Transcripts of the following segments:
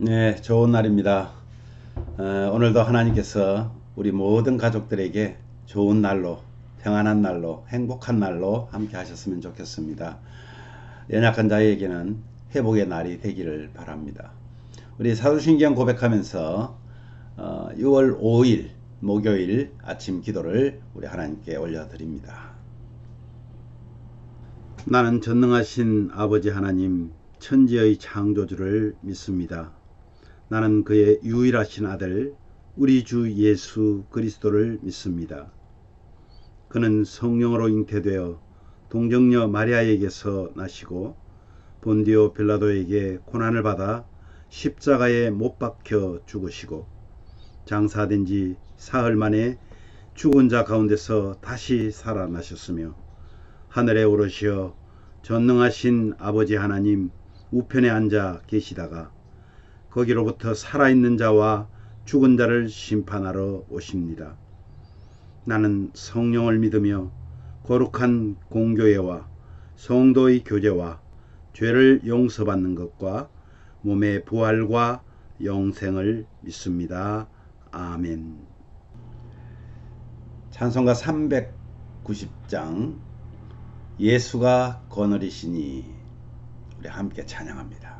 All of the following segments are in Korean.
네, 좋은 날입니다. 오늘도 하나님께서 우리 모든 가족들에게 좋은 날로, 평안한 날로, 행복한 날로 함께 하셨으면 좋겠습니다. 연약한 자에게는 회복의 날이 되기를 바랍니다. 우리 사도신경 고백하면서 6월 5일 목요일 아침 기도를 우리 하나님께 올려드립니다. 나는 전능하신 아버지 하나님, 천지의 창조주를 믿습니다. 나는 그의 유일하신 아들 우리 주 예수 그리스도를 믿습니다. 그는 성령으로 잉태되어 동정녀 마리아에게서 나시고 본디오 빌라도에게 고난을 받아 십자가에 못 박혀 죽으시고 장사된 지 사흘 만에 죽은 자 가운데서 다시 살아나셨으며 하늘에 오르시어 전능하신 아버지 하나님 우편에 앉아 계시다가 거기로부터 살아있는 자와 죽은 자를 심판하러 오십니다. 나는 성령을 믿으며 거룩한 공교회와 성도의 교제와 죄를 용서받는 것과 몸의 부활과 영생을 믿습니다. 아멘. 찬송가 390장 예수가 거느리시니 우리 함께 찬양합니다.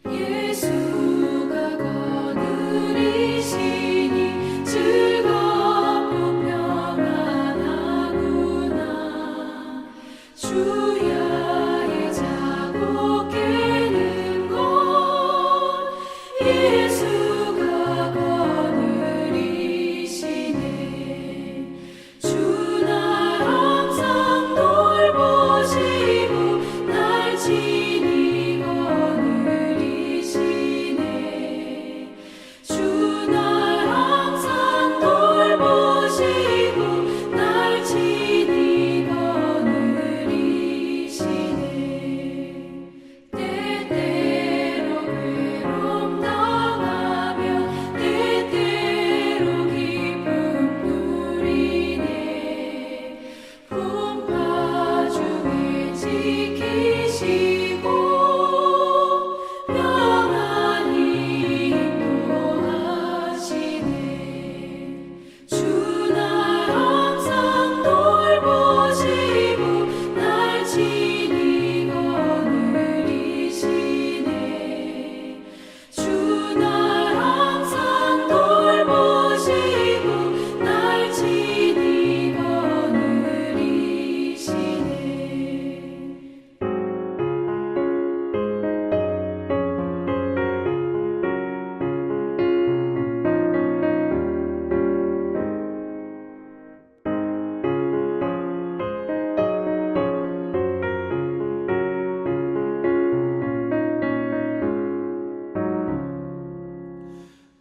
예수가 거느리시니 즐겁고 평안하구나. 주야의 자고 깨는 것 예수가 거느리시네. 주 날 항상 돌보시고 날 친히 거느리시네. 주 날 항상 돌보시고 날 친히 거느리시네. 때때로 괴로움 당하며 때때로 기쁨 누리네. 풍파 중에 지키시고 평안히 인도하시네. 주 날 항상 돌보시고 날 친히 거느리시네. 주 날 항상 돌보시고 날 친히 거느리시네.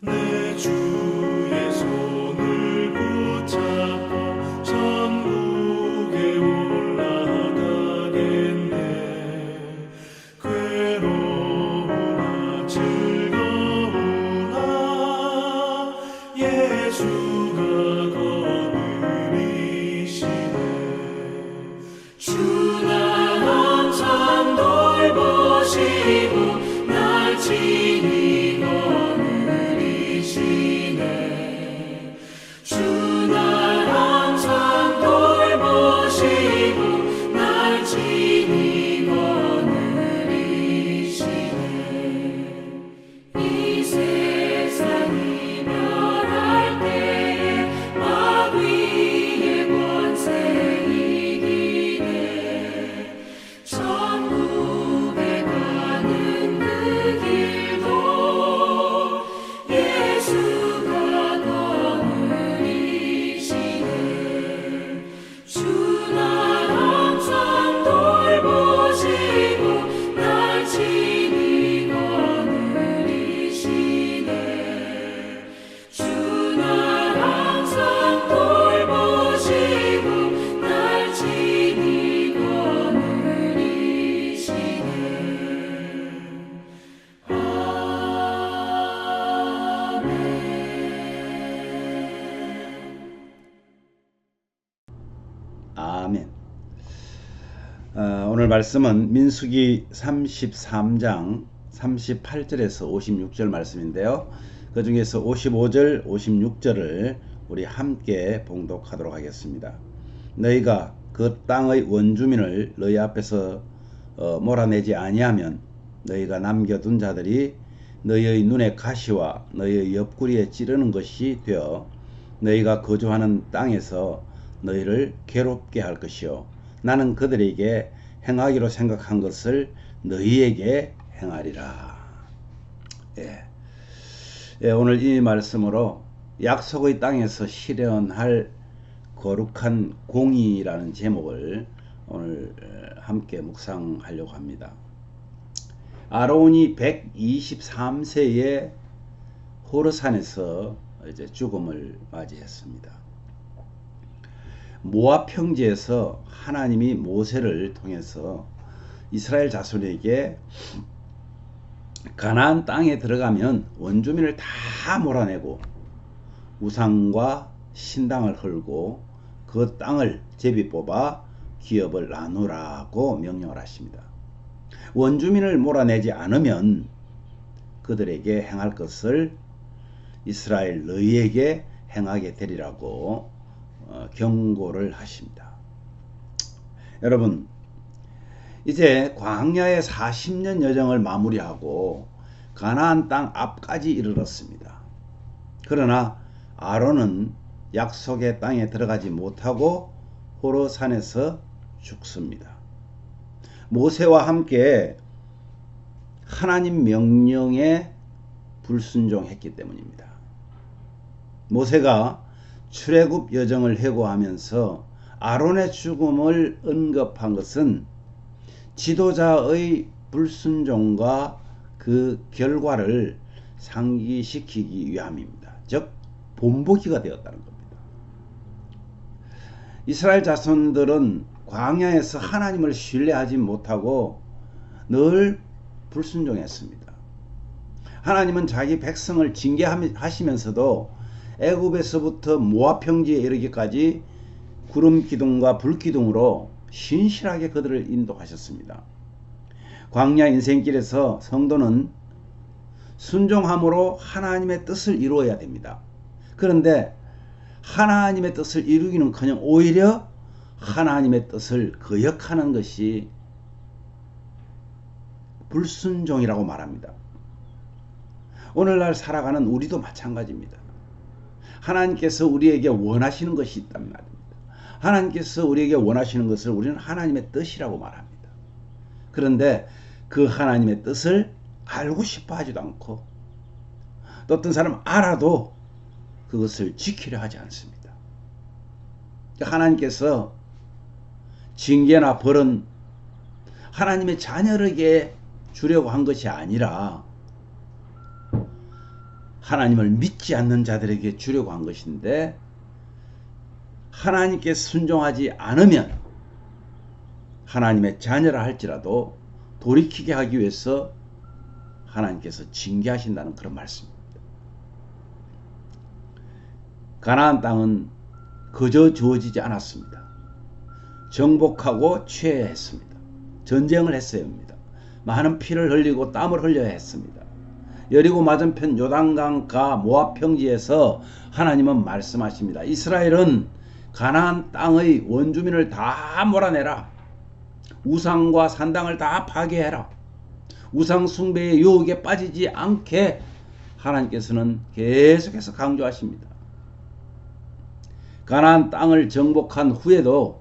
내 주의 손을 붙잡고 천국에 올라가겠네. 괴로우나 즐거우나 예수가 거느리시네. 주 날 항상 돌보시고 날 친히 거느리시네. 주 날 항상 돌보시고 날 친히 거느리시네. 이 세상 이별할 때에 마귀의 권세 이기네. 천국에 가는 그 길도 예수가 거느리시네. 주 날 항상 돌보시고 날 친히 거느리시네. 주 날 항상 돌보시고 날 아멘. 오늘 말씀은 민수기 33장 38절에서 56절 말씀인데요. 그 중에서 55절, 56절을 우리 함께 봉독하도록 하겠습니다. 너희가 그 땅의 원주민을 너희 앞에서 몰아내지 아니하면 너희가 남겨둔 자들이 너희의 눈에 가시와 너희의 옆구리에 찌르는 것이 되어 너희가 거주하는 땅에서 너희를 괴롭게 할 것이요 나는 그들에게 행하기로 생각한 것을 너희에게 행하리라. 오늘 이 말씀으로 약속의 땅에서 실현할 거룩한 공의라는 제목을 오늘 함께 묵상하려고 합니다. 아론이 123세에 호르산에서 이제 죽음을 맞이했습니다. 모압 평지에서 하나님이 모세를 통해서 이스라엘 자손에게 가나안 땅에 들어가면 원주민을 다 몰아내고 우상과 신당을 헐고 그 땅을 제비 뽑아 기업을 나누라고 명령을 하십니다. 원주민을 몰아내지 않으면 그들에게 행할 것을 이스라엘 너희에게 행하게 되리라고 경고를 하십니다. 여러분, 이제 광야의 40년 여정을 마무리하고 가나안 땅 앞까지 이르렀습니다. 그러나 아론은 약속의 땅에 들어가지 못하고 호르산에서 죽습니다. 모세와 함께 하나님 명령에 불순종했기 때문입니다. 모세가 출애굽 여정을 회고하면서 아론의 죽음을 언급한 것은 지도자의 불순종과 그 결과를 상기시키기 위함입니다. 즉 본보기가 되었다는 겁니다. 이스라엘 자손들은 광야에서 하나님을 신뢰하지 못하고 늘 불순종했습니다. 하나님은 자기 백성을 징계하시면서도 애굽에서부터 모압 평지에 이르기까지 구름 기둥과 불 기둥으로 신실하게 그들을 인도하셨습니다. 광야 인생길에서 성도는 순종함으로 하나님의 뜻을 이루어야 됩니다. 그런데 하나님의 뜻을 이루기는커녕 오히려 하나님의 뜻을 거역하는 것이 불순종이라고 말합니다. 오늘날 살아가는 우리도 마찬가지입니다. 하나님께서 우리에게 원하시는 것이 있단 말입니다. 하나님께서 우리에게 원하시는 것을 우리는 하나님의 뜻이라고 말합니다. 그런데 그 하나님의 뜻을 알고 싶어 하지도 않고 또 어떤 사람 알아도 그것을 지키려 하지 않습니다. 하나님께서 징계나 벌은 하나님의 자녀에게 주려고 한 것이 아니라 하나님을 믿지 않는 자들에게 주려고 한 것인데 하나님께 순종하지 않으면 하나님의 자녀라 할지라도 돌이키게 하기 위해서 하나님께서 징계하신다는 그런 말씀입니다. 가나안 땅은 그저 주어지지 않았습니다. 정복하고 취해야 했습니다. 전쟁을 했어야 합니다. 많은 피를 흘리고 땀을 흘려야 했습니다. 여리고 맞은편 요단강가 모압 평지에서 하나님은 말씀하십니다. 이스라엘은 가나안 땅의 원주민을 다 몰아내라. 우상과 산당을 다 파괴해라. 우상 숭배의 유혹에 빠지지 않게 하나님께서는 계속해서 강조하십니다. 가나안 땅을 정복한 후에도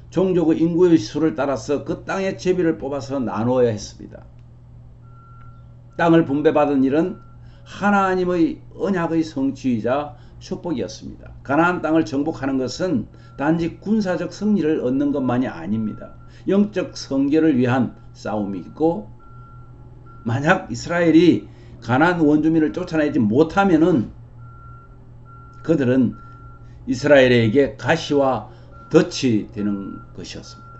종족의 인구의 수를 따라서 그 땅의 제비를 뽑아서 나누어야 했습니다. 땅을 분배받은 일은 하나님의 언약의 성취이자 축복이었습니다. 가나안 땅을 정복하는 것은 단지 군사적 승리를 얻는 것만이 아닙니다. 영적 성결을 위한 싸움이고, 만약 이스라엘이 가나안 원주민을 쫓아내지 못하면은 그들은 이스라엘에게 가시와 덫이 되는 것이었습니다.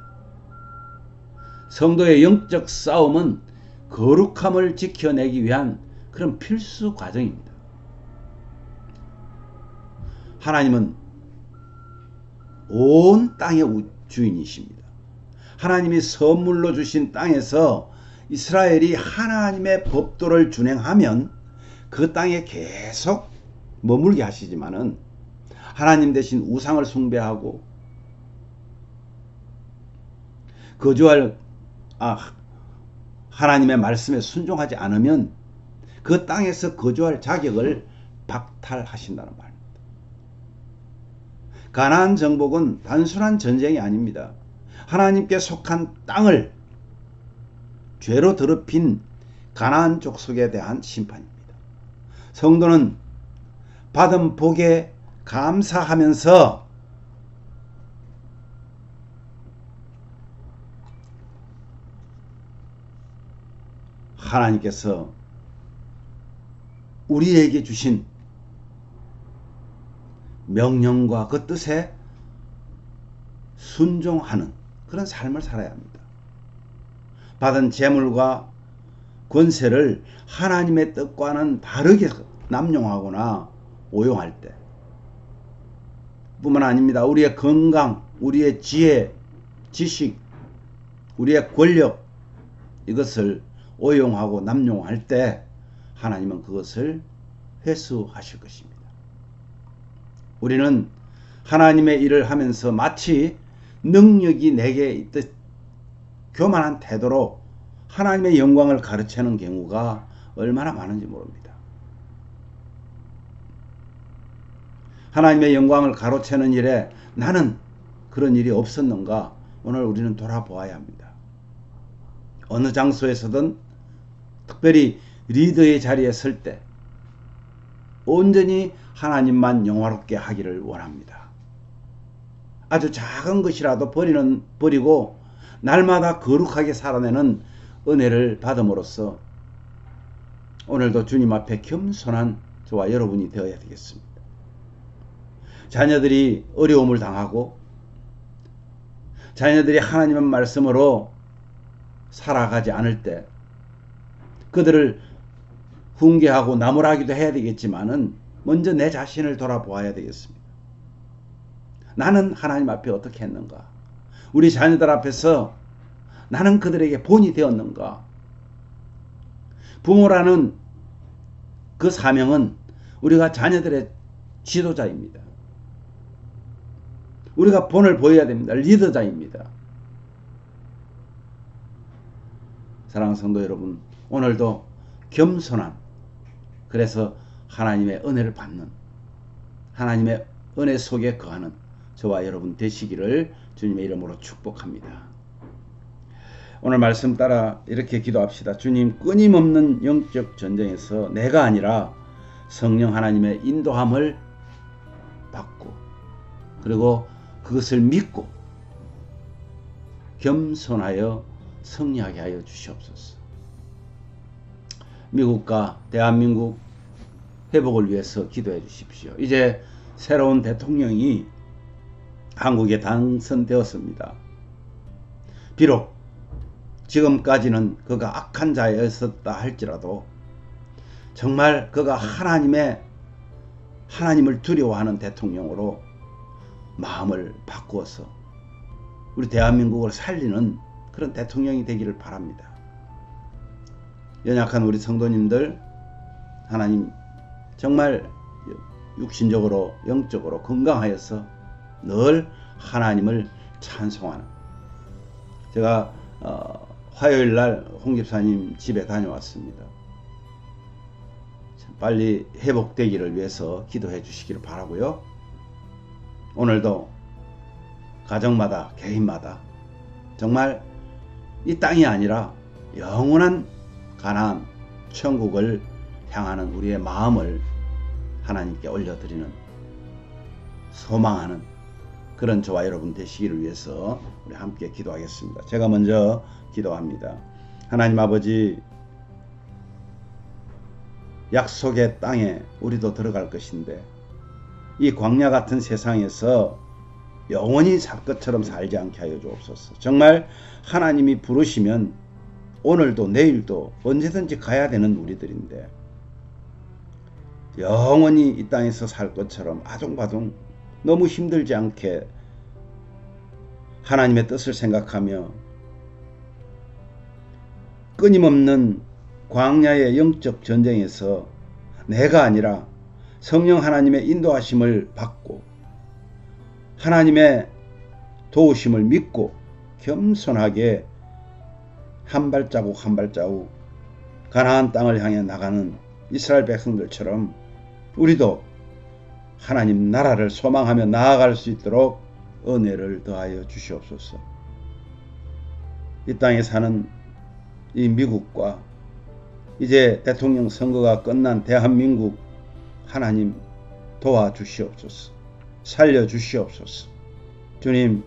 성도의 영적 싸움은 거룩함을 지켜내기 위한 그런 필수 과정입니다. 하나님은 온 땅의 주인이십니다. 하나님이 선물로 주신 땅에서 이스라엘이 하나님의 법도를 준행하면 그 땅에 계속 머물게 하시지만은 하나님 대신 우상을 숭배하고 거주할 하나님의 말씀에 순종하지 않으면 그 땅에서 거주할 자격을 박탈하신다는 말입니다. 가나안 정복은 단순한 전쟁이 아닙니다. 하나님께 속한 땅을 죄로 더럽힌 가나안 족속에 대한 심판입니다. 성도는 받은 복에 감사하면서 하나님께서 우리에게 주신 명령과 그 뜻에 순종하는 그런 삶을 살아야 합니다. 받은 재물과 권세를 하나님의 뜻과는 다르게 남용하거나 오용할 때 뿐만 아닙니다. 우리의 건강, 우리의 지혜, 지식, 우리의 권력 이것을 오용하고 남용할 때 하나님은 그것을 회수하실 것입니다. 우리는 하나님의 일을 하면서 마치 능력이 내게 있듯 교만한 태도로 하나님의 영광을 가르치는 경우가 얼마나 많은지 모릅니다. 하나님의 영광을 가로채는 일에 나는 그런 일이 없었는가 오늘 우리는 돌아보아야 합니다. 어느 장소에서든 특별히 리더의 자리에 설 때 온전히 하나님만 영화롭게 하기를 원합니다. 아주 작은 것이라도 버리고 날마다 거룩하게 살아내는 은혜를 받음으로써 오늘도 주님 앞에 겸손한 저와 여러분이 되어야 되겠습니다. 자녀들이 어려움을 당하고 자녀들이 하나님의 말씀으로 살아가지 않을 때 그들을 훈계하고 나무라기도 해야 되겠지만은 먼저 내 자신을 돌아보아야 되겠습니다. 나는 하나님 앞에 어떻게 했는가? 우리 자녀들 앞에서 나는 그들에게 본이 되었는가? 부모라는 그 사명은 우리가 자녀들의 지도자입니다. 우리가 본을 보여야 됩니다. 리더자입니다. 사랑하는 성도 여러분, 오늘도 겸손한, 그래서 하나님의 은혜를 받는, 하나님의 은혜 속에 거하는 저와 여러분 되시기를 주님의 이름으로 축복합니다. 오늘 말씀 따라 이렇게 기도합시다. 주님, 끊임없는 영적 전쟁에서 내가 아니라 성령 하나님의 인도함을 받고 그리고 그것을 믿고 겸손하여 승리하게 하여 주시옵소서. 미국과 대한민국 회복을 위해서 기도해 주십시오. 이제 새로운 대통령이 한국에 당선되었습니다. 비록 지금까지는 그가 악한 자였었다 할지라도 정말 그가 하나님을 두려워하는 대통령으로 마음을 바꾸어서 우리 대한민국을 살리는 그런 대통령이 되기를 바랍니다. 연약한 우리 성도님들, 하나님 정말 육신적으로 영적으로 건강하여서 늘 하나님을 찬송하는, 제가 화요일날 홍 집사님 집에 다녀왔습니다. 빨리 회복되기를 위해서 기도해 주시기를 바라고요. 오늘도 가정마다 개인마다 정말 이 땅이 아니라 영원한 가나안 천국을 향하는 우리의 마음을 하나님께 올려드리는, 소망하는 그런 저와 여러분 되시기를 위해서 우리 함께 기도하겠습니다. 제가 먼저 기도합니다. 하나님 아버지, 약속의 땅에 우리도 들어갈 것인데 이 광야 같은 세상에서 영원히 살 것처럼 살지 않게 하여 주옵소서. 정말 하나님이 부르시면 오늘도 내일도 언제든지 가야 되는 우리들인데 영원히 이 땅에서 살 것처럼 아둥바둥 너무 힘들지 않게 하나님의 뜻을 생각하며 끊임없는 광야의 영적 전쟁에서 내가 아니라 성령 하나님의 인도하심을 받고 하나님의 도우심을 믿고 겸손하게 한 발자국 한 발자국 가나안 땅을 향해 나가는 이스라엘 백성들처럼 우리도 하나님 나라를 소망하며 나아갈 수 있도록 은혜를 더하여 주시옵소서. 이 땅에 사는 이 미국과 이제 대통령 선거가 끝난 대한민국 하나님 도와주시옵소서. 살려주시옵소서. 주님,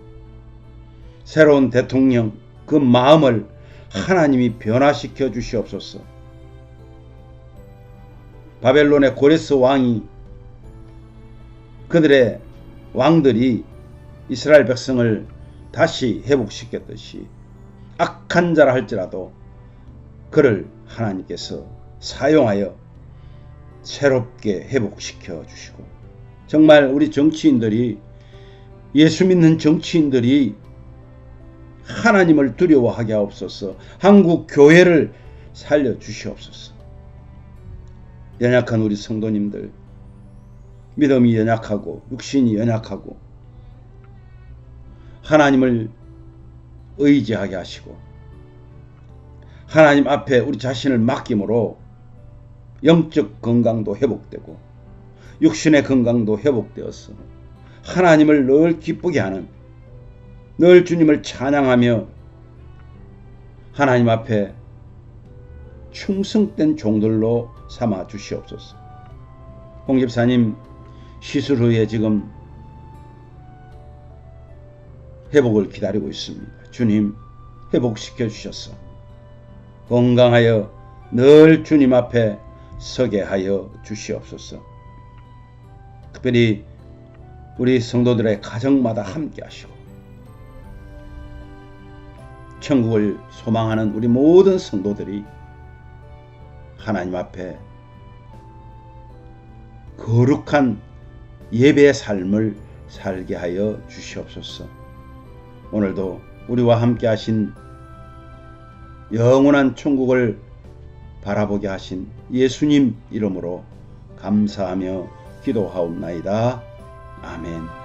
새로운 대통령 그 마음을 하나님이 변화시켜 주시옵소서. 바벨론의 고레스 왕이 그들의 왕들이 이스라엘 백성을 다시 회복시켰듯이 악한 자라 할지라도 그를 하나님께서 사용하여 새롭게 회복시켜 주시고, 정말 우리 정치인들이, 예수 믿는 정치인들이 하나님을 두려워하게 하옵소서. 한국 교회를 살려 주시옵소서. 연약한 우리 성도님들, 믿음이 연약하고 육신이 연약하고 하나님을 의지하게 하시고 하나님 앞에 우리 자신을 맡김으로 영적 건강도 회복되고 육신의 건강도 회복되어서 하나님을 늘 기쁘게 하는, 늘 주님을 찬양하며 하나님 앞에 충성된 종들로 삼아 주시옵소서. 홍 집사님 시술 후에 지금 회복을 기다리고 있습니다. 주님 회복시켜 주셔서 건강하여 늘 주님 앞에 서게 하여 주시옵소서. 특별히 우리 성도들의 가정마다 함께 하시고 천국을 소망하는 우리 모든 성도들이 하나님 앞에 거룩한 예배의 삶을 살게 하여 주시옵소서. 오늘도 우리와 함께 하신 영원한 천국을 바라보게 하신 예수님 이름으로 감사하며 기도하옵나이다. 아멘.